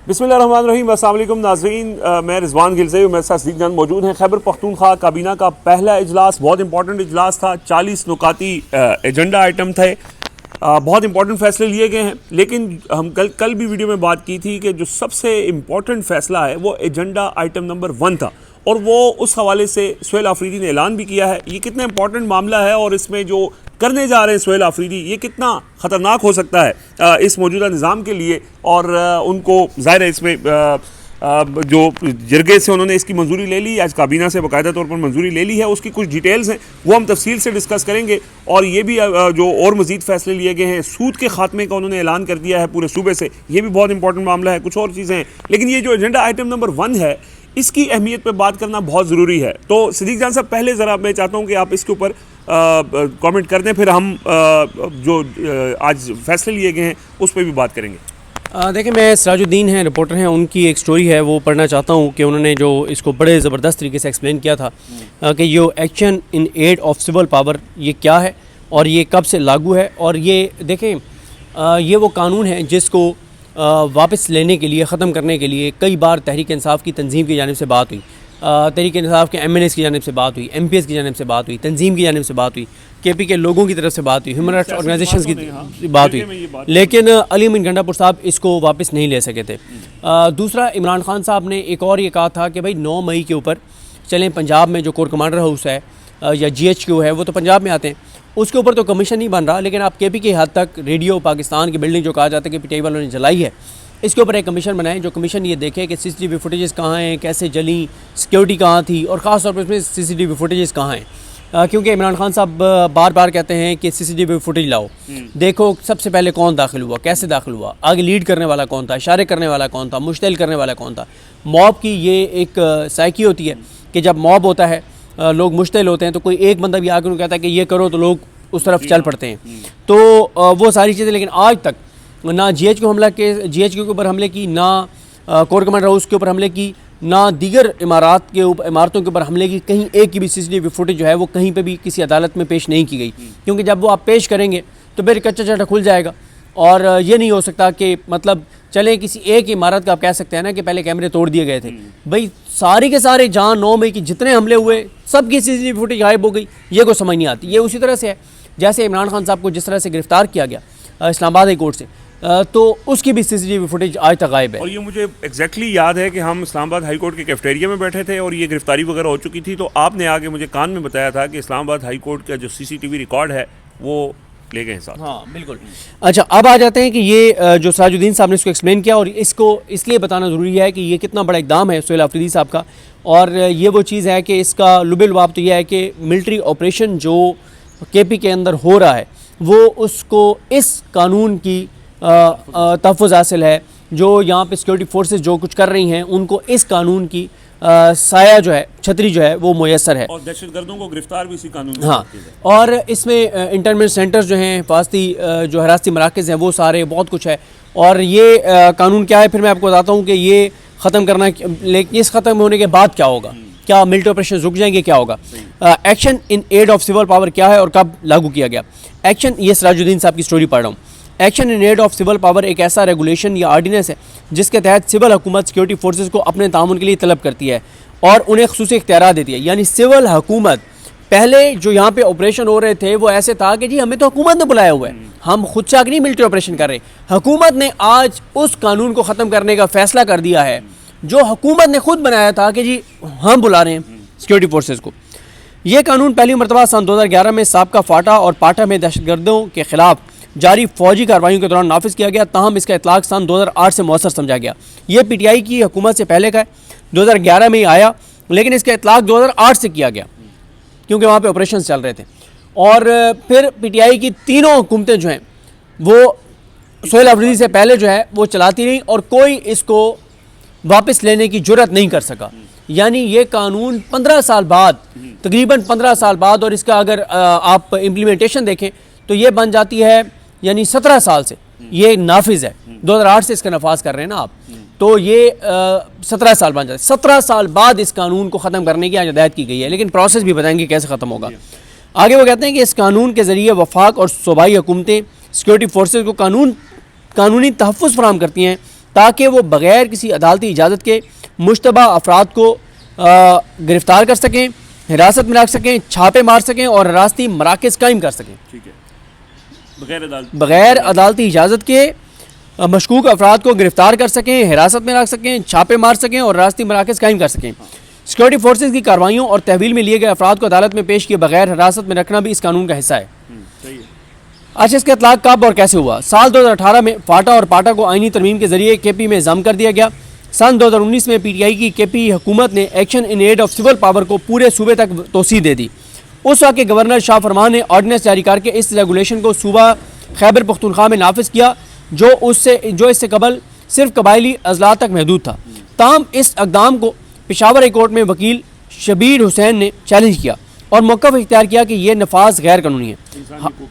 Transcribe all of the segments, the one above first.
بسم اللہ الرحمن الرحیم، السلام علیکم ناظرین، میں رضوان گلزئی ہوں، میرے ساتھ صدیق جان موجود ہیں۔ خیبر پختونخوا کابینہ کا پہلا اجلاس بہت امپورٹنٹ اجلاس تھا، 40 نکاتی ایجنڈا آئٹم تھے، بہت امپورٹنٹ فیصلے لیے گئے ہیں، لیکن ہم کل بھی ویڈیو میں بات کی تھی کہ جو سب سے امپورٹنٹ فیصلہ ہے وہ ایجنڈا آئٹم نمبر 1 تھا، اور وہ اس حوالے سے سہیل آفریدی نے اعلان بھی کیا ہے۔ یہ کتنا امپورٹنٹ معاملہ ہے اور اس میں جو کرنے جا رہے ہیں سہیل آفریدی، یہ کتنا خطرناک ہو سکتا ہے اس موجودہ نظام کے لیے، اور ان کو ظاہر ہے اس میں جو جرگے سے انہوں نے اس کی منظوری لے لی، آج کابینہ سے باقاعدہ طور پر منظوری لے لی ہے، اس کی کچھ ڈیٹیلز ہیں وہ ہم تفصیل سے ڈسکس کریں گے، اور یہ بھی جو اور مزید فیصلے لیے گئے ہیں، سود کے خاتمے کا انہوں نے اعلان کر دیا ہے پورے صوبے سے، یہ بھی بہت امپورٹنٹ معاملہ ہے، کچھ اور چیزیں ہیں، لیکن یہ جو ایجنڈا آئٹم نمبر 1 ہے اس کی اہمیت پہ بات کرنا بہت ضروری ہے۔ تو صدیق جان صاحب، پہلے ذرا میں چاہتا ہوں کہ آپ اس کے اوپر کامنٹ کر دیں، پھر ہم جو آج فیصلے لیے گئے ہیں اس پہ بھی بات کریں گے۔ دیکھیں، میں سراج الدین ہیں، رپورٹر ہیں، ان کی ایک سٹوری ہے وہ پڑھنا چاہتا ہوں کہ انہوں نے جو اس کو بڑے زبردست طریقے سے ایکسپلین کیا تھا کہ یہ action in aid of civil power یہ کیا ہے اور یہ کب سے لاگو ہے، اور یہ دیکھیں یہ وہ قانون ہے جس کو واپس لینے کے لیے، ختم کرنے کے لیے کئی بار تحریک انصاف کی تنظیم کی جانب سے بات ہوئی، تحریک انصاف کے ایم این ایز کی جانب سے بات ہوئی، ایم پی ایس کی جانب سے بات ہوئی، تنظیم کی جانب سے بات ہوئی، کے پی کے لوگوں کی طرف سے بات ہوئی، ہیومن رائٹس آرگنائزیشنز کی بات ہوئی، لیکن علی امین گنڈا پور صاحب اس کو واپس نہیں لے سکے تھے۔ دوسرا، عمران خان صاحب نے ایک اور یہ کہا تھا کہ بھائی 9 مئی کے اوپر چلیں پنجاب میں جو کور کمانڈر ہاؤس ہے یا جی ایچ کیو ہے وہ تو پنجاب میں آتے ہیں، اس کے اوپر تو کمیشن نہیں بن رہا، لیکن آپ کے پی کے حد تک ریڈیو پاکستان کی بلڈنگ جو کہا جاتا ہے کہ پی ٹی آئی والوں نے جلائی ہے، اس کے اوپر ایک کمیشن بنائیں جو کمیشن یہ دیکھے کہ سی سی ٹی وی فوٹیجز کہاں ہیں، کیسے جلیں، سیکیورٹی کہاں تھی، اور خاص طور پر اس میں سی سی ٹی وی فوٹیجز کہاں ہیں، کیونکہ عمران خان صاحب بار بار کہتے ہیں کہ سی سی ٹی وی فوٹیج لاؤ، دیکھو سب سے پہلے کون داخل ہوا، کیسے داخل ہوا، آگے لیڈ کرنے والا کون تھا، اشارے کرنے والا کون تھا، مشتعل کرنے والا کون تھا۔ موب کی یہ ایک سائیکی ہوتی ہے کہ جب موب ہوتا ہے، لوگ مشتعل ہوتے ہیں، تو کوئی ایک بندہ بھی آ کے کہتا ہے کہ یہ کرو تو لوگ اس طرف چل پڑتے ہیں، تو وہ ساری چیزیں، لیکن آج تک نہ جی ایچ کیو کے اوپر حملے کی، نہ کور کمانڈر ہاؤس کے اوپر حملے کی، نہ دیگر عمارتوں کے اوپر حملے کی، کہیں ایک کی بھی سی سی ٹی وی فوٹیج جو ہے وہ کہیں پہ بھی کسی عدالت میں پیش نہیں کی گئی، کیونکہ جب وہ آپ پیش کریں گے تو پھر کچا چٹا کھل جائے گا، اور یہ نہیں ہو سکتا کہ مطلب چلیں کسی ایک عمارت کا آپ کہہ سکتے ہیں نا کہ پہلے کیمرے توڑ دیے گئے تھے، بھائی سارے کے سارے جہاں 9 مئی کی جتنے حملے ہوئے سب کی سی سی ٹی وی فوٹیج غائب ہو گئی، یہ کوئی سمجھ نہیں آتی۔ یہ اسی طرح سے ہے جیسے عمران خان صاحب کو جس طرح سے گرفتار کیا گیا اسلام آباد ہائی کورٹ سے، تو اس کی بھی سی سی ٹی وی فوٹیج آج تک غائب ہے۔ اور یہ مجھے ایگزیکٹلی یاد ہے کہ ہم اسلام آباد ہائی کورٹ کے کیفٹیریا میں بیٹھے تھے اور یہ گرفتاری وغیرہ ہو چکی تھی، تو آپ نے آگے مجھے کان میں بتایا تھا کہ اسلام آباد ہائی کورٹ کا جو سی سی ٹی وی ریکارڈ ہے وہ لے گئے ہیں ساتھ۔ ہاں بالکل۔ اچھا، اب آ جاتے ہیں کہ یہ جو سراج الدین صاحب نے اس کو ایکسپلین کیا، اور اس کو اس لیے بتانا ضروری ہے کہ یہ کتنا بڑا اقدام ہے سہیل آفریدی صاحب کا، اور یہ وہ چیز ہے کہ اس کا لب لباب تو یہ ہے کہ ملٹری آپریشن جو کے پی کے اندر ہو رہا ہے وہ اس کو اس قانون کی تحفظ حاصل ہے، جو یہاں پہ سیکورٹی فورسز جو کچھ کر رہی ہیں ان کو اس قانون کی سایہ جو ہے، چھتری جو ہے وہ میسر ہے، اور دہشت گردوں کو گرفتار بھی اسی قانون میں ہاں، اور اس میں انٹرنمنٹ سینٹرز جو ہیں، حفاظتی جو حراستی مراکز ہیں وہ سارے بہت کچھ ہے، اور یہ قانون کیا ہے پھر میں آپ کو بتاتا ہوں کہ یہ ختم کرنا، لیکن اس ختم ہونے کے بعد کیا ہوگا، کیا ملٹری آپریشن رک جائیں گے، کیا ہوگا۔ Action in aid of civil power کیا ہے اور کب لاگو کیا گیا۔ ایکشن، یہ سراج الدین صاحب کی سٹوری پڑھ رہا ہوں۔ Action in aid of civil power ایک ایسا ریگولیشن یا آرڈیننس ہے جس کے تحت سول حکومت سیکورٹی فورسز کو اپنے تعاون کے لیے طلب کرتی ہے اور انہیں خصوصی اختیارات دیتی ہے، یعنی سول حکومت پہلے جو یہاں پہ آپریشن ہو رہے تھے وہ ایسے تھا کہ جی ہمیں تو حکومت نے بلایا ہوا ہے، ہم خود سے آ کے نہیں ملٹری آپریشن کر رہے، حکومت نے آج اس قانون کو ختم کرنے کا فیصلہ کر دیا ہے جو حکومت نے خود بنایا تھا کہ جی ہم بلا رہے ہیں سیکورٹی فورسز کو۔ یہ قانون پہلی مرتبہ سن 2011 میں سابقہ فاٹا اور پاٹا میں دہشت گردوں کے خلاف جاری فوجی کارروائیوں کے دوران نافذ کیا گیا، تاہم اس کا اطلاق سن 2008 سے مؤثر سمجھا گیا۔ یہ پی ٹی آئی کی حکومت سے پہلے کا ہے، 2011 میں ہی آیا، لیکن اس کا اطلاق 2008 سے کیا گیا کیونکہ وہاں پہ آپریشنز چل رہے تھے، اور پھر پی ٹی آئی کی تینوں حکومتیں جو ہیں وہ سہیل آفریدی سے پہلے جو ہے وہ چلاتی رہیں، اور کوئی اس کو واپس لینے کی جرات نہیں کر سکا۔ یعنی یہ قانون 15 سال بعد، تقریباً 15 سال بعد، اور اس کا اگر آپ امپلیمنٹیشن دیکھیں تو یہ بن جاتی ہے یعنی 17 سال سے یہ نافذ ہے، 2008 سے اس کا نفاذ کر رہے ہیں نا آپ، تو یہ 17 سال بن جاتے ہیں۔ 17 سال بعد اس قانون کو ختم کرنے کی ہدایت کی گئی ہے، لیکن پروسیس بھی بتائیں گے کیسے ختم ہوگا۔ آگے وہ کہتے ہیں کہ اس قانون کے ذریعے وفاق اور صوبائی حکومتیں سیکورٹی فورسز کو قانونی تحفظ فراہم کرتی ہیں تاکہ وہ بغیر کسی عدالتی اجازت کے مشتبہ افراد کو گرفتار کر سکیں، حراست میں رکھ سکیں، چھاپے مار سکیں اور حراستی مراکز قائم کر سکیں. ٹھیک ہے، بغیر عدالتی اجازت کے مشکوک افراد کو گرفتار کر سکیں، حراست میں رکھ سکیں، چھاپے مار سکیں اور حراستی مراکز قائم کر سکیں. سیکورٹی فورسز کی کارروائیوں اور تحویل میں لیے گئے افراد کو عدالت میں پیش کیے بغیر حراست میں رکھنا بھی اس قانون کا حصہ ہے. اچھا، اس کا اطلاق کب اور کیسے ہوا؟ سال 2018 میں فاٹا اور پاٹا کو آئینی ترمیم کے ذریعے کے پی میں ضم کر دیا گیا. سن 2019 میں پی ٹی آئی کی کے پی حکومت نے action in aid of civil power کو پورے صوبے تک توسیع دے دی. اس وقت کے گورنر شاہ فرمان نے آرڈیننس جاری کر کے اس ریگولیشن کو صوبہ خیبر پختونخوا میں نافذ کیا جو اس سے قبل صرف قبائلی اضلاع تک محدود تھا. تاہم اس اقدام کو پشاور ہائی کورٹ میں وکیل شبیر حسین نے چیلنج کیا اور موقف اختیار کیا کہ یہ نفاذ غیر قانونی ہے.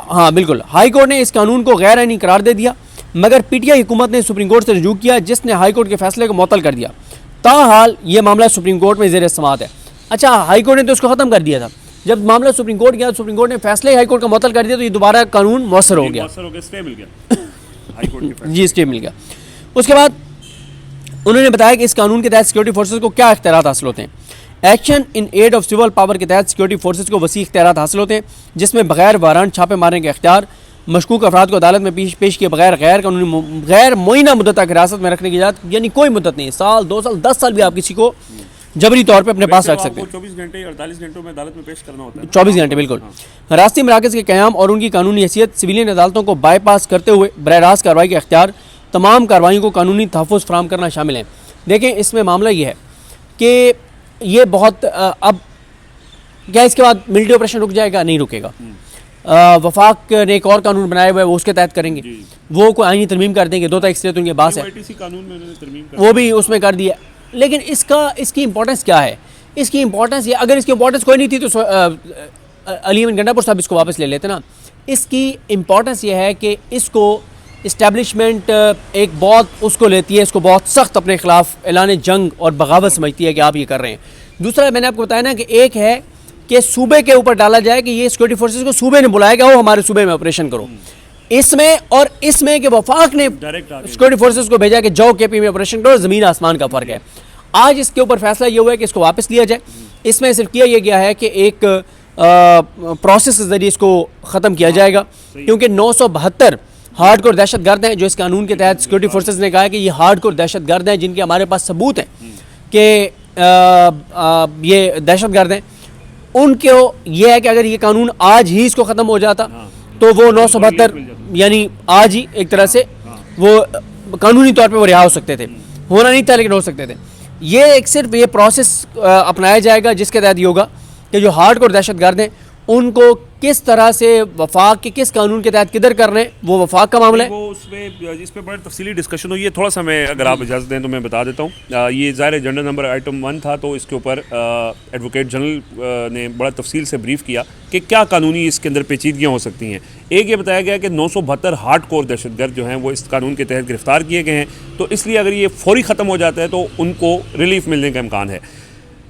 ہاں بالکل، ہائی کورٹ نے اس قانون کو غیر آئینی قرار دے دیا، مگر پی ٹی آئی حکومت نے سپریم کورٹ سے رجوع کیا جس نے ہائی کورٹ کے فیصلے کو معطل کر دیا. تاحال یہ معاملہ سپریم کورٹ میں زیر سماعت ہے. اچھا، ہائی کورٹ نے تو اس کو ختم کر دیا تھا. جب معاملہ سپریم کورٹ گیا، سپریم کورٹ نے فیصلے ہائی کورٹ کا معطل کر دیا تو یہ دوبارہ قانون مؤثر ہو گیا. جی، اسٹے مل گیا. اس کے بعد انہوں نے بتایا کہ اس قانون کے تحت سیکورٹی فورسز کو کیا اختیارات حاصل ہوتے ہیں. Action in aid of civil power کے تحت سیکورٹی فورسز کو وسیع اختیارات حاصل ہوتے ہیں جس میں بغیر وارنٹ چھاپے مارنے کے اختیار، مشکوک افراد کو عدالت میں پیش کیے بغیر غیر معینہ مدت تک حراست میں رکھنے کی اجازت، یعنی کوئی مدت نہیں، سال 2 سال 10 سال بھی آپ کسی کو جبری طور پہ اپنے پاس رکھ سکتے ہیں. 24 گھنٹے 48 گھنٹوں میں عدالت میں پیش کرنا ہوتا ہے. 24 گھنٹے بالکل. حراستی مراکز کے قیام اور ان کی قانونی حیثیت سویلین عدالتوں کو بائی پاس کرتے ہوئے براہ راست کارروائی کے اختیار، تمام کارروائیوں کو قانونی تحفظ فراہم کرنا شامل ہیں. دیکھیں، اس میں معاملہ یہ ہے کہ یہ بہت اب کیا اس کے بعد ملٹری آپریشن رک جائے گا؟ نہیں رکے گا. وفاق نے ایک اور قانون بنایا ہوا ہے، وہ اس کے تحت کریں گے. وہ کوئی آئینی ترمیم کر دیں گے، 2 اکثریت ان کے پاس ہے، وہ بھی اس میں کر دیا. لیکن اس کی امپورٹنس کیا ہے؟ اس کی امپورٹنس یہ، اگر اس کی امپورٹنس کوئی نہیں تھی تو علی احمد گنڈا پور صاحب اس کو واپس لے لیتے نا. اس کی امپورٹنس یہ ہے کہ اس کو اسٹیبلشمنٹ ایک بہت اس کو لیتی ہے، اس کو بہت سخت اپنے خلاف اعلان جنگ اور بغاوت سمجھتی ہے کہ آپ یہ کر رہے ہیں. دوسرا میں نے آپ کو بتایا نا کہ ایک ہے کہ صوبے کے اوپر ڈالا جائے کہ یہ سیکورٹی فورسز کو صوبے نے بلایا گیا، وہ ہمارے صوبے میں آپریشن کرو. اس میں کہ وفاق نے سیکورٹی فورسز کو بھیجا کہ جاؤ کے پی میں آپریشن کرو. زمین آسمان کا فرق ہے. آج اس کے اوپر فیصلہ یہ ہوا ہے کہ اس کو واپس لیا جائے. اس میں صرف کیا یہ گیا ہے کہ ایک پروسیس کے ذریعے اس کو ختم کیا جائے گا، کیونکہ 972 ہارڈ کور دہشت گرد ہیں جو اس قانون کے تحت سیکورٹی فورسز نے کہا ہے کہ یہ ہارڈ کور دہشت گرد ہیں، جن کے ہمارے پاس ثبوت ہیں کہ یہ دہشت گرد ہیں. ان کو یہ ہے کہ اگر یہ قانون آج ہی اس کو ختم ہو جاتا تو وہ 972 یعنی آج ہی ایک طرح سے وہ قانونی طور پہ وہ رہا ہو سکتے تھے. ہونا نہیں تھا لیکن ہو سکتے تھے. یہ ایک صرف یہ پروسیس اپنایا جائے گا جس کے تحت یہ ہوگا کہ جو ہارڈ کور دہشت گرد ہیں ان کو کس طرح سے وفاق کے کس قانون کے تحت کدھر کر رہے ہیں، وہ وفاق کا معاملہ ہے. وہ اس پہ بڑی تفصیلی ڈسکشن ہوئی ہے. تھوڑا سا میں اگر آپ اجازت دیں تو میں بتا دیتا ہوں. یہ ظاہر ایجنڈا نمبر آئٹم 1 تھا، تو اس کے اوپر ایڈوکیٹ جنرل نے بڑا تفصیل سے بریف کیا کہ کیا قانونی اس کے اندر پیچیدگیاں ہو سکتی ہیں. ایک یہ بتایا گیا کہ 972 ہارڈ کور دہشت گرد جو ہیں وہ اس قانون کے تحت گرفتار کیے گئے ہیں، تو اس لیے اگر یہ فوری ختم ہو جاتا ہے تو ان کو ریلیف ملنے کا امکان ہے.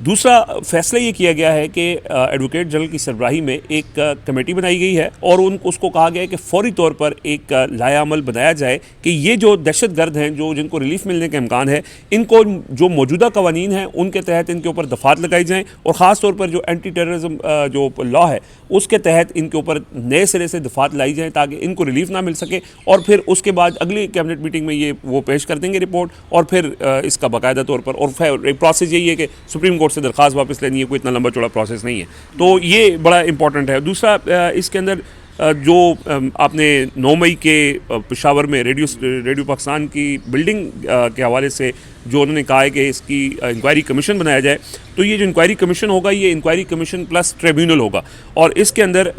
دوسرا فیصلہ یہ کیا گیا ہے کہ ایڈوکیٹ جنرل کی سربراہی میں ایک کمیٹی بنائی گئی ہے اور اس کو کہا گیا ہے کہ فوری طور پر ایک لائحہ عمل بنایا جائے کہ یہ جو دہشت گرد ہیں جن کو ریلیف ملنے کا امکان ہے، ان کو جو موجودہ قوانین ہیں ان کے تحت ان کے اوپر دفعات لگائی جائیں، اور خاص طور پر جو اینٹی ٹیررزم جو لا ہے اس کے تحت ان کے اوپر نئے سرے سے دفعات لائی جائیں تاکہ ان کو ریلیف نہ مل سکے. اور پھر اس کے بعد اگلی کیبنٹ میٹنگ میں وہ پیش کر دیں گے رپورٹ، اور پھر اس کا باقاعدہ طور پر، اور پروسیس یہی ہے کہ سپریم کورٹ سے درخواست واپس لینی ہے. کوئی اتنا لمبا چوڑا پروسیس نہیں ہے. تو یہ بڑا امپورٹنٹ ہے. دوسرا اس کے اندر جو آپ نے 9 مئی کے پشاور میں ریڈیو پاکستان کی بلڈنگ کے حوالے سے جو انہوں نے کہا ہے کہ اس کی انکوائری کمیشن بنایا جائے، تو یہ جو انکوائری کمیشن ہوگا یہ انکوائری کمیشن پلس ٹریبیونل ہوگا، اور اس کے اندر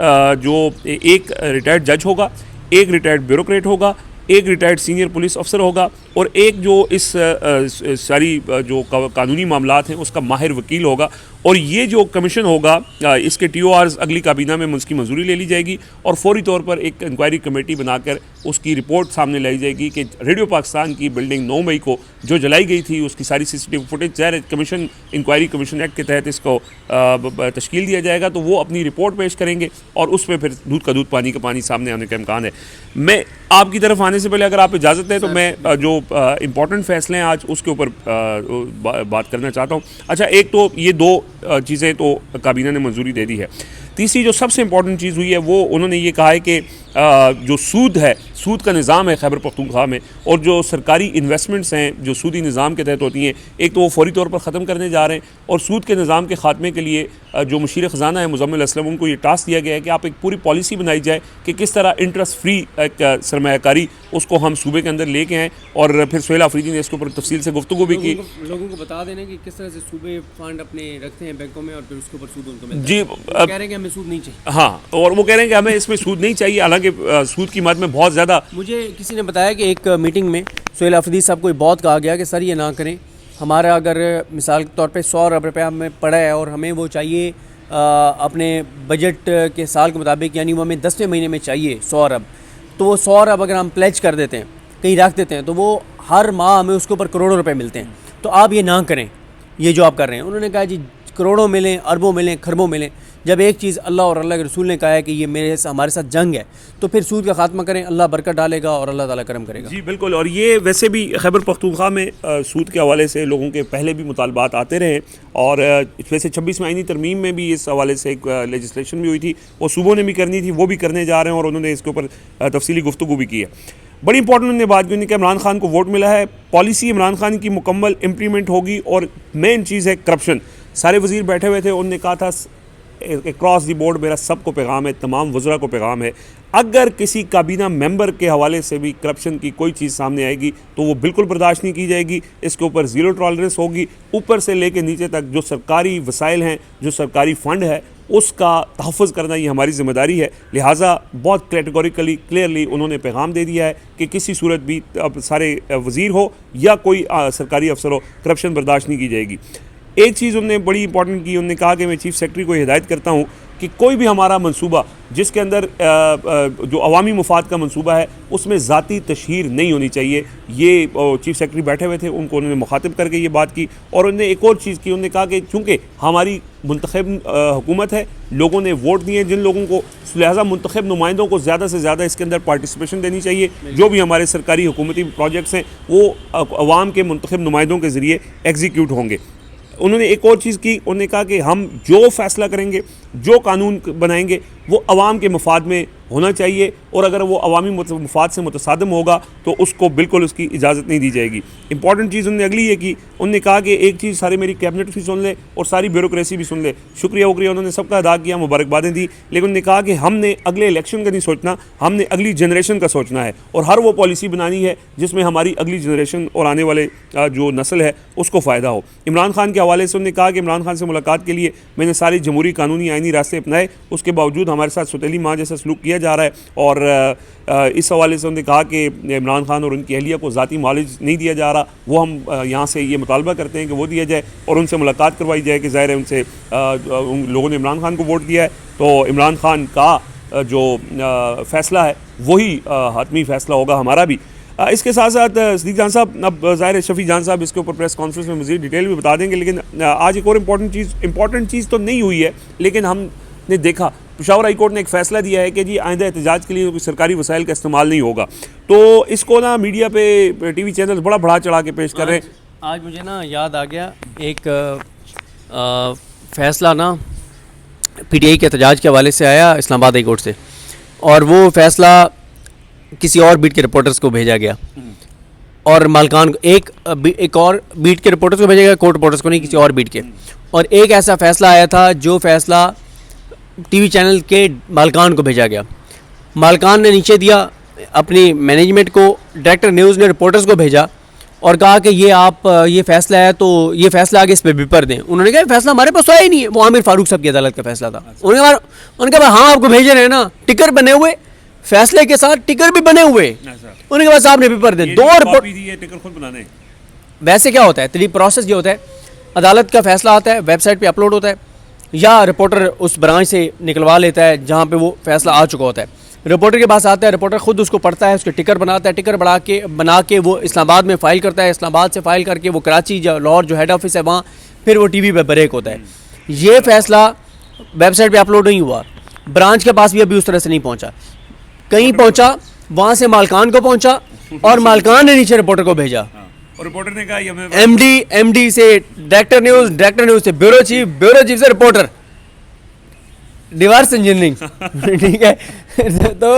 جو ایک ریٹائرڈ جج ہوگا، ایک ریٹائرڈ بیوروکریٹ ہوگا، ایک ریٹائرڈ سینئر پولیس افسر ہوگا، اور ایک جو اس ساری جو قانونی معاملات ہیں اس کا ماہر وکیل ہوگا. اور یہ جو کمیشن ہوگا اس کے ٹی او آرز اگلی کابینہ میں اس کی منظوری لے لی جائے گی اور فوری طور پر ایک انکوائری کمیٹی بنا کر اس کی رپورٹ سامنے لائی جائے گی کہ ریڈیو پاکستان کی بلڈنگ 9 مئی کو جو جلائی گئی تھی اس کی ساری سی سی ٹی وی فوٹیج ظاہر کمیشن انکوائری کمیشن ایکٹ کے تحت اس کو تشکیل دیا جائے گا تو وہ اپنی رپورٹ پیش کریں گے اور اس میں پھر دودھ کا دودھ پانی کا پانی سامنے آنے کا امکان ہے. میں آپ کی طرف آنے سے پہلے اگر آپ اجازت دیں تو میں جو امپورٹنٹ فیصلے ہیں آج اس کے اوپر بات کرنا چاہتا ہوں. اچھا, ایک تو یہ 2 چیزیں تو کابینہ نے منظوری دے دی ہے. تیسری جو سب سے امپورٹنٹ چیز ہوئی ہے وہ انہوں نے یہ کہا ہے کہ جو سود کا نظام ہے خیبر پختونخوا میں اور جو سرکاری انویسٹمنٹس ہیں جو سودی نظام کے تحت ہوتی ہیں, ایک تو وہ فوری طور پر ختم کرنے جا رہے ہیں اور سود کے نظام کے خاتمے کے لیے جو مشیر خزانہ ہے مزمل اسلم, ان کو یہ ٹاسک دیا گیا ہے کہ آپ ایک پوری پالیسی بنائی جائے کہ کس طرح انٹرسٹ فری ایک سرمایہ کاری اس کو ہم صوبے کے اندر لے کے آئیں. اور پھر سہیل آفریدی نے اس کے اوپر تفصیل سے گفتگو بھی کی. لوگوں کو بتا دینا کہ کس طرح سے صوبے فنڈ اپنے رکھتے ہیں بینکوں میں اور پھر اس کے اوپر سود ان کو ملتا ہے. جی, کہہ رہے ہیں کہ ہمیں سود نہیں چاہیے. ہاں, اور وہ کہہ رہے ہیں کہ ہمیں اس میں سود نہیں چاہیے, حالانکہ سود کی مد میں بہت زیادہ. مجھے کسی نے بتایا کہ ایک میٹنگ میں سہیل آفریدی صاحب کو بہت کہا گیا کہ سر یہ نہ کریں, ہمارا اگر مثال کے طور پہ 100 ارب روپیہ ہمیں پڑا ہے اور ہمیں وہ چاہیے اپنے بجٹ کے سال کے مطابق, یعنی وہ ہمیں 10ویں مہینے میں چاہیے 100 ارب, تو وہ 100 ارب اگر ہم پلیج کر دیتے ہیں کہیں رکھ دیتے ہیں تو وہ ہر ماہ ہمیں اس کے اوپر کروڑوں روپے ملتے ہیں. تو آپ یہ نہ کریں یہ جو آپ کر رہے ہیں. انہوں نے کہا جی کروڑوں ملیں, اربوں ملیں, خربوں ملیں, جب ایک چیز اللہ اور اللہ کے رسول نے کہا ہے کہ یہ ہمارے ساتھ جنگ ہے تو پھر سود کا خاتمہ کریں, اللہ برکت ڈالے گا اور اللہ تعالیٰ کرم کرے گا. جی بالکل. اور یہ ویسے بھی خیبر پختونخوا میں سود کے حوالے سے لوگوں کے پہلے بھی مطالبات آتے رہے اور ویسے 26 آئینی ترمیم میں بھی اس حوالے سے ایک لیجسلیشن بھی ہوئی تھی, وہ صوبوں نے بھی کرنی تھی, وہ بھی کرنے جا رہے ہیں اور انہوں نے اس کے اوپر تفصیلی گفتگو بھی کی ہے. بڑی امپورٹنٹ انہوں نے بات کی کہ عمران خان کو ووٹ ملا ہے, پالیسی عمران خان کی مکمل امپلیمنٹ ہوگی اور مین چیز ہے کرپشن. سارے وزیر بیٹھے ہوئے تھے, انہوں نے کہا تھا اکراس دی بورڈ میرا سب کو پیغام ہے, تمام وزراء کو پیغام ہے, اگر کسی کابینہ ممبر کے حوالے سے بھی کرپشن کی کوئی چیز سامنے آئے گی تو وہ بالکل برداشت نہیں کی جائے گی. اس کے اوپر زیرو ٹالرنس ہوگی, اوپر سے لے کے نیچے تک جو سرکاری وسائل ہیں, جو سرکاری فنڈ ہے, اس کا تحفظ کرنا یہ ہماری ذمہ داری ہے. لہٰذا بہت کیٹیگوریکلی کلیئرلی انہوں نے پیغام دے دیا ہے کہ کسی صورت بھی اب سارے وزیر ہو یا کوئی سرکاری افسر ہو, کرپشن برداشت نہیں کی جائے گی. ایک چیز انہوں نے بڑی امپورٹنٹ کی, انہوں نے کہا کہ میں چیف سیکرٹری کو ہدایت کرتا ہوں کہ کوئی بھی ہمارا منصوبہ جس کے اندر جو عوامی مفاد کا منصوبہ ہے اس میں ذاتی تشہیر نہیں ہونی چاہیے. یہ چیف سیکرٹری بیٹھے ہوئے تھے, ان کو انہوں نے مخاطب کر کے یہ بات کی. اور انہوں نے ایک اور چیز کی, انہوں نے کہا کہ چونکہ ہماری منتخب حکومت ہے, لوگوں نے ووٹ دیے جن لوگوں کو, لہٰذا منتخب نمائندوں کو زیادہ سے زیادہ اس کے اندر پارٹیسپیشن دینی چاہیے. جو بھی ہمارے سرکاری حکومتی پروجیکٹس ہیں وہ عوام کے منتخب نمائندوں کے ذریعے ایگزیکیوٹ ہوں گے. انہوں نے ایک اور چیز کی, انہوں نے کہا کہ ہم جو فیصلہ کریں گے, جو قانون بنائیں گے وہ عوام کے مفاد میں ہونا چاہیے, اور اگر وہ عوامی مفاد سے متصادم ہوگا تو اس کو بالکل اس کی اجازت نہیں دی جائے گی. امپورٹنٹ چیز انہوں نے اگلی یہ کی, انہوں نے کہا کہ ایک چیز سارے میری کیبنٹ بھی سن لے اور ساری بیوروکریسی بھی سن لے. شکریہ انہوں نے سب کا ادا کیا, مبارکبادیں دی, لیکن انہوں نے کہا کہ ہم نے اگلے الیکشن کا نہیں سوچنا, ہم نے اگلی جنریشن کا سوچنا ہے اور ہر وہ پالیسی بنانی ہے جس میں ہماری اگلی جنریشن اور آنے والے جو نسل ہے اس کو فائدہ ہو. عمران خان کے حوالے سے انہوں نے کہا کہ عمران خان سے ملاقات کے لیے میں نے ساری جمہوری قانونی آئینی راستے اپنائے, اس کے باوجود ہمارے ساتھ ستیلی ماں جیسا سلوک کیا جا رہا ہے. اور اس حوالے سے انہوں نے کہا کہ عمران خان اور ان کی اہلیہ کو ذاتی معالج نہیں دیا جا رہا, وہ ہم یہاں سے یہ مطالبہ کرتے ہیں کہ وہ دیا جائے اور ان سے ملاقات کروائی جائے کہ ظاہر ہے ان سے ان لوگوں نے عمران خان کو ووٹ دیا ہے تو عمران خان کا جو فیصلہ ہے وہی حتمی فیصلہ ہوگا ہمارا بھی. اس کے ساتھ ساتھ صدیق جان صاحب, اب ظاہر ہے شفیع جان صاحب اس کے اوپر پریس کانفرنس میں مزید ڈیٹیل بھی بتا دیں گے, لیکن آج ایک اور امپورٹنٹ چیز تو نہیں ہوئی ہے, لیکن ہم نے دیکھا پشاور ہائی کورٹ نے ایک فیصلہ دیا ہے کہ جی آئندہ احتجاج کے لیے کوئی سرکاری وسائل کا استعمال نہیں ہوگا. تو اس کو نا میڈیا پہ ٹی وی چینلز بڑا بڑھا چڑھا کے پیش کر رہے ہیں. آج مجھے نا یاد آ گیا ایک فیصلہ نا پی ٹی آئی کے احتجاج کے حوالے سے آیا اسلام آباد ہائی کورٹ سے, اور وہ فیصلہ کسی اور بیٹ کے رپورٹرز کو بھیجا گیا اور مالکان ایک اور بیٹ کے رپورٹرز کو بھیجا گیا, کورٹ رپورٹرز کو نہیں, کسی اور بیٹ کے. اور ایک ایسا فیصلہ آیا تھا جو فیصلہ ٹی وی چینل کے مالکان کو بھیجا گیا. مالکان نے نیچے دیا اپنی مینجمنٹ کو, ڈائریکٹر نیوز نے رپورٹرز کو بھیجا اور کہا کہ یہ فیصلہ ہے تو یہ فیصلہ آگے اس پہ پیپر دیں. انہوں نے کہا فیصلہ ہمارے پاس آیا ہی نہیں ہے, وہ عامر فاروق صاحب کی عدالت کا فیصلہ تھا. انہوں نے کہا ہاں آپ کو بھیجے رہے نا, ٹکر بنے ہوئے, فیصلے کے ساتھ ٹکر بھی بنے ہوئے. انہوں نے کہا صاحب نے پیپر دیں, 2 رپورٹ. ویسے کیا ہوتا ہے, پروسیس یہ ہوتا ہے عدالت کا فیصلہ آتا ہے, ویب سائٹ پہ اپلوڈ ہوتا ہے, یا رپورٹر اس برانچ سے نکلوا لیتا ہے جہاں پہ وہ فیصلہ آ چکا ہوتا ہے, رپورٹر کے پاس آتا ہے, رپورٹر خود اس کو پڑھتا ہے, اس کے ٹکر بناتا ہے, ٹکر بنا کے وہ اسلام آباد میں فائل کرتا ہے, اسلام آباد سے فائل کر کے وہ کراچی لاہور جو ہیڈ آفس ہے وہاں پھر وہ ٹی وی پہ بریک ہوتا ہے. یہ فیصلہ ویب سائٹ پہ اپلوڈ نہیں ہوا, برانچ کے پاس بھی ابھی اس طرح سے نہیں پہنچا, کہیں پہنچا وہاں سے مالکان کو پہنچا اور مالکان نے نیچے رپورٹر کو بھیجا, اور رپورٹر نے کہا یہ ہمیں ایم ڈی سے ڈائریکٹر نیوز سے بیورو چیف سے رپورٹر, ریورس انجینئرنگ. ٹھیک ہے, تو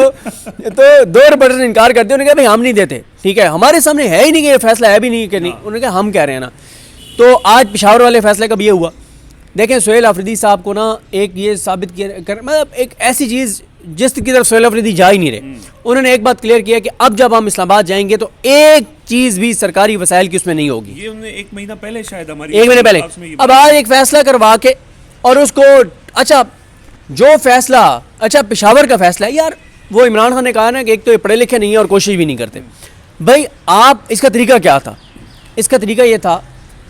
دو رپورٹر نے انکار کر دیا, انہوں نے کہا بھائی ہم نہیں دیتے, ٹھیک ہے, ہمارے سامنے ہے ہی نہیں کہ یہ فیصلہ ہے بھی نہیں کہ نہیں, انہوں نے کہا ہم کہہ رہے ہیں نا. تو آج پشاور والے فیصلے کا بھی یہ ہوا. دیکھیں سہیل آفریدی صاحب کو نا ایک یہ ثابت کیا, مطلب ایک ایسی چیز جس کی طرف سہیل آفریدی جا ہی نہیں رہے, انہوں نے ایک بات کلیئر کیا کہ اب جب ہم اسلام آباد جائیں گے تو ایک چیز بھی سرکاری وسائل کی اس میں نہیں ہوگی. یہ انہوں نے ایک مہینہ پہلے شاید ہماری ایک مہینے پہلے, اب آج ایک فیصلہ کروا کے اور اس کو اچھا جو فیصلہ اچھا پشاور کا فیصلہ ہے یار, وہ عمران خان نے کہا نا کہ ایک تو یہ پڑھے لکھے نہیں ہیں اور کوشش بھی نہیں کرتے. بھائی آپ اس کا طریقہ کیا تھا؟ اس کا طریقہ یہ تھا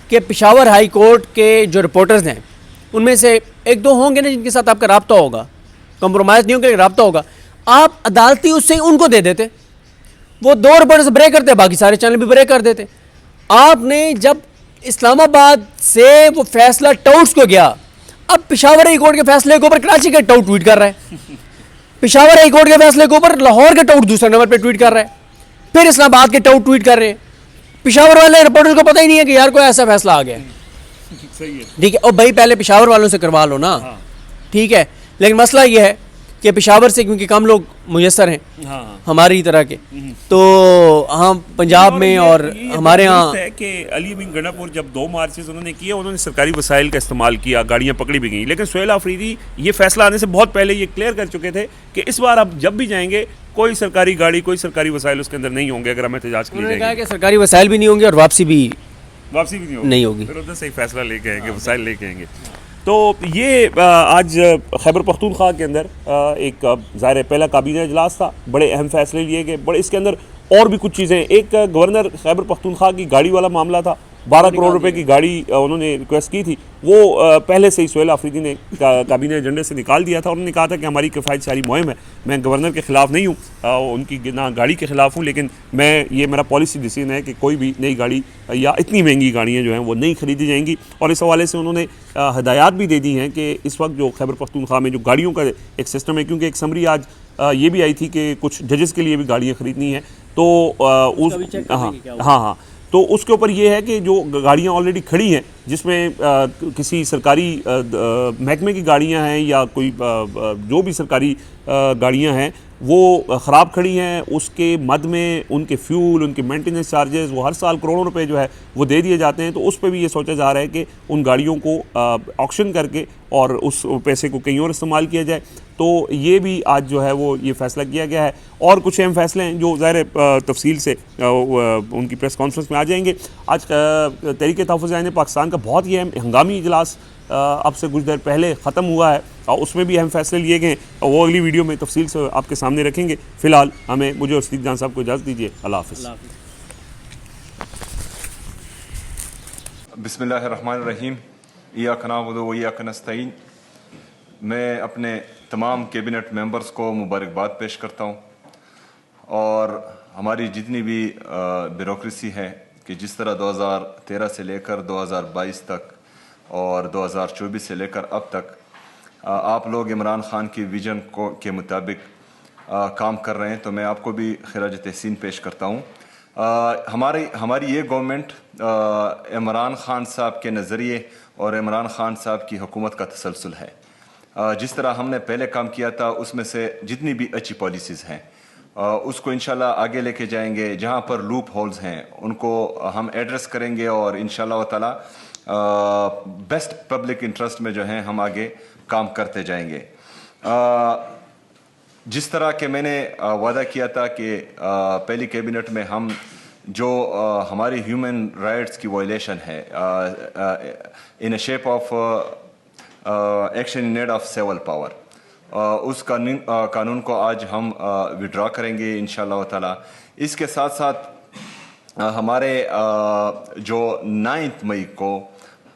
کہ پشاور ہائی کورٹ کے جو رپورٹرز ہیں ان میں سے ایک دو ہوں گے نا جن کے ساتھ آپ کا رابطہ ہوگا, کمپرومائز نہیں ہوگا, رابطہ ہوگا, آپ عدالتی اس سے ان کو دے دیتے, وہ دو رپورٹرز بریک کرتے, باقی سارے چینل بھی بریک کر دیتے. آپ نے جب اسلام آباد سے وہ فیصلہ ٹاؤٹس کو گیا, اب پشاور ہائی کورٹ کے فیصلے کے اوپر کراچی کا ٹاؤٹ ٹویٹ کر رہا ہے, پشاور ہائی کورٹ کے فیصلے کے اوپر لاہور کا ٹاؤٹ دوسرے نمبر پہ ٹویٹ کر رہا ہے, پھر اسلام آباد کے ٹاؤٹ ٹویٹ کر رہے ہیں. پشاور والے رپورٹرز کو پتہ ہی نہیں ہے کہ یار کوئی ایسا فیصلہ آ گیا ہے. ٹھیک ہے, اور بھائی پہلے پشاور والوں سے کروا لو نا, ٹھیک ہے, لیکن مسئلہ یہ ہے کہ پشاور سے کیونکہ کم لوگ میسر ہیں ہماری طرح کے, تو ہم پنجاب میں اور ہمارے ہاں ہے کہ علی امین گنڈا پور جب 2 مارچز انہوں نے کیے, انہوں نے سرکاری وسائل کا استعمال کیا, گاڑیاں پکڑی بھی گئیں, لیکن سہیل آفریدی یہ فیصلہ آنے سے بہت پہلے یہ کلیئر کر چکے تھے کہ اس بار اب جب بھی جائیں گے کوئی سرکاری گاڑی کوئی سرکاری وسائل اس کے اندر نہیں ہوں گے اگر ہم احتجاج کے لیے جائیں گے. کہا کہ سرکاری وسائل بھی نہیں ہوں گے اور واپسی بھی نہیں ہوگی, پھر ادھر سے فیصلہ لے کے آئیں گے, وسائل لے کے آئیں گے. تو یہ آج خیبر پختونخوا کے اندر ایک ظاہر پہلا کابینہ اجلاس تھا, بڑے اہم فیصلے لیے گئے, بڑے اس کے اندر اور بھی کچھ چیزیں. ایک گورنر خیبر پختونخوا کی گاڑی والا معاملہ تھا, 12 کروڑ روپے کی گاڑی انہوں نے ریکویسٹ کی تھی, وہ پہلے سے ہی سہیل آفریدی نے کابینہ ایجنڈے سے نکال دیا تھا. انہوں نے کہا تھا کہ ہماری کفایت ساری مہم ہے, میں گورنر کے خلاف نہیں ہوں, ان کی نہ گاڑی کے خلاف ہوں, لیکن یہ میرا پالیسی ڈیسیژن ہے کہ کوئی بھی نئی گاڑی یا اتنی مہنگی گاڑیاں جو ہیں وہ نہیں خریدی جائیں گی. اور اس حوالے سے انہوں نے ہدایات بھی دے دی ہیں کہ اس وقت جو خیبر پختونخوا میں جو گاڑیوں کا ایک سسٹم ہے, کیونکہ ایک سمری آج یہ بھی آئی تھی کہ کچھ ججز کے لیے بھی گاڑیاں خریدنی ہیں, تو ہاں تو اس کے اوپر یہ ہے کہ جو گاڑیاں آلریڈی کھڑی ہیں جس میں کسی سرکاری محکمے کی گاڑیاں ہیں یا کوئی جو بھی سرکاری گاڑیاں ہیں وہ خراب کھڑی ہیں, اس کے مد میں ان کے فیول, ان کے مینٹیننس چارجز وہ ہر سال کروڑوں روپے جو ہے وہ دے دیے جاتے ہیں. تو اس پہ بھی یہ سوچا جا رہا ہے کہ ان گاڑیوں کو آکشن کر کے اور اس پیسے کو کہیں اور استعمال کیا جائے. تو یہ بھی آج جو ہے وہ یہ فیصلہ کیا گیا ہے. اور کچھ اہم فیصلے ہیں جو ظاہر تفصیل سے ان کی پریس کانفرنس میں آ جائیں گے. آج تحریک تحفظ عین پاکستان کا بہت ہی اہم ہنگامی اجلاس اب سے کچھ دیر پہلے ختم ہوا ہے, اور اس میں بھی اہم فیصلے لیے گئے ہیں, اور وہ اگلی ویڈیو میں تفصیل سے آپ کے سامنے رکھیں گے. فی الحال مجھے اور صدیق جان صاحب کو اجازت دیجیے. اللہ حافظ. بسم اللہ الرحمن الرحیم. ایاک نعبد و ایاک نستعین. میں اپنے تمام کیبنٹ ممبرز کو مبارکباد پیش کرتا ہوں, اور ہماری جتنی بھی بیوروکریسی ہے کہ جس طرح 2013 سے لے کر 2022 تک اور 2024 سے لے کر اب تک آپ لوگ عمران خان کی ویژن کے مطابق کام کر رہے ہیں, تو میں آپ کو بھی خراج تحسین پیش کرتا ہوں. ہماری یہ گورنمنٹ عمران خان صاحب کے نظریے اور عمران خان صاحب کی حکومت کا تسلسل ہے. جس طرح ہم نے پہلے کام کیا تھا اس میں سے جتنی بھی اچھی پالیسیز ہیں اس کو انشاءاللہ آگے لے کے جائیں گے. جہاں پر لوپ ہولز ہیں ان کو ہم ایڈریس کریں گے, اور انشاءاللہ تعالی بیسٹ پبلک انٹرسٹ میں جو ہیں ہم آگے کام کرتے جائیں گے. جس طرح کہ میں نے وعدہ کیا تھا کہ پہلی کیبنٹ میں ہم جو ہماری ہیومن رائٹس کی وائلیشن ہے in a shape of action in need of civil power, اس قانون کو آج ہم وڈرا کریں گے انشاءاللہ تعالی. اس کے ساتھ ساتھ ہمارے جو 9 مئی کو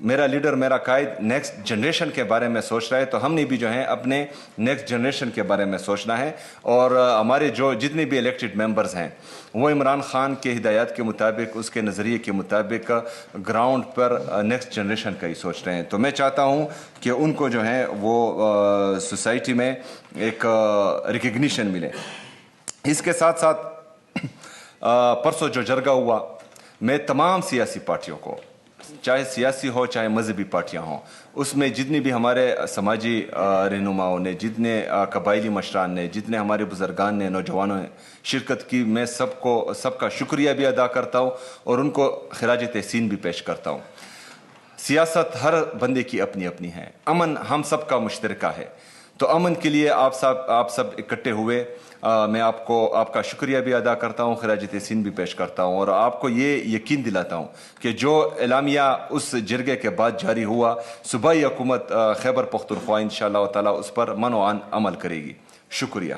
میرا لیڈر میرا قائد نیکسٹ جنریشن کے بارے میں سوچ رہا ہے تو ہم نے بھی جو ہے اپنے نیکسٹ جنریشن کے بارے میں سوچنا ہے اور ہمارے جو جتنے بھی الیکٹڈ ممبرز ہیں وہ عمران خان کے ہدایات کے مطابق اس کے نظریے کے مطابق گراؤنڈ پر نیکسٹ جنریشن کا ہی سوچ رہے ہیں. تو میں چاہتا ہوں کہ ان کو جو ہے وہ سوسائٹی میں ایک ریکگنیشن ملے. اس کے ساتھ ساتھ پرسوں جو جرگہ ہوا میں تمام سیاسی پارٹیوں کو, چاہے سیاسی ہو چاہے مذہبی پارٹیاں ہوں, اس میں جتنی بھی ہمارے سماجی رہنماؤں نے, جتنے قبائلی مشران نے, جتنے ہمارے بزرگان نے, نوجوانوں نے شرکت کی, میں سب کا شکریہ بھی ادا کرتا ہوں اور ان کو خراج تحسین بھی پیش کرتا ہوں. سیاست ہر بندے کی اپنی اپنی ہے, امن ہم سب کا مشترکہ ہے. تو امن کے لیے آپ سب اکٹھے ہوئے, میں آپ کا شکریہ بھی ادا کرتا ہوں, خراج تحسین بھی پیش کرتا ہوں اور آپ کو یہ یقین دلاتا ہوں کہ جو اعلامیہ اس جرگے کے بعد جاری ہوا, صوبائی حکومت خیبر پختونخوا انشاءاللہ تعالی اس پر من و عن عمل کرے گی. شکریہ.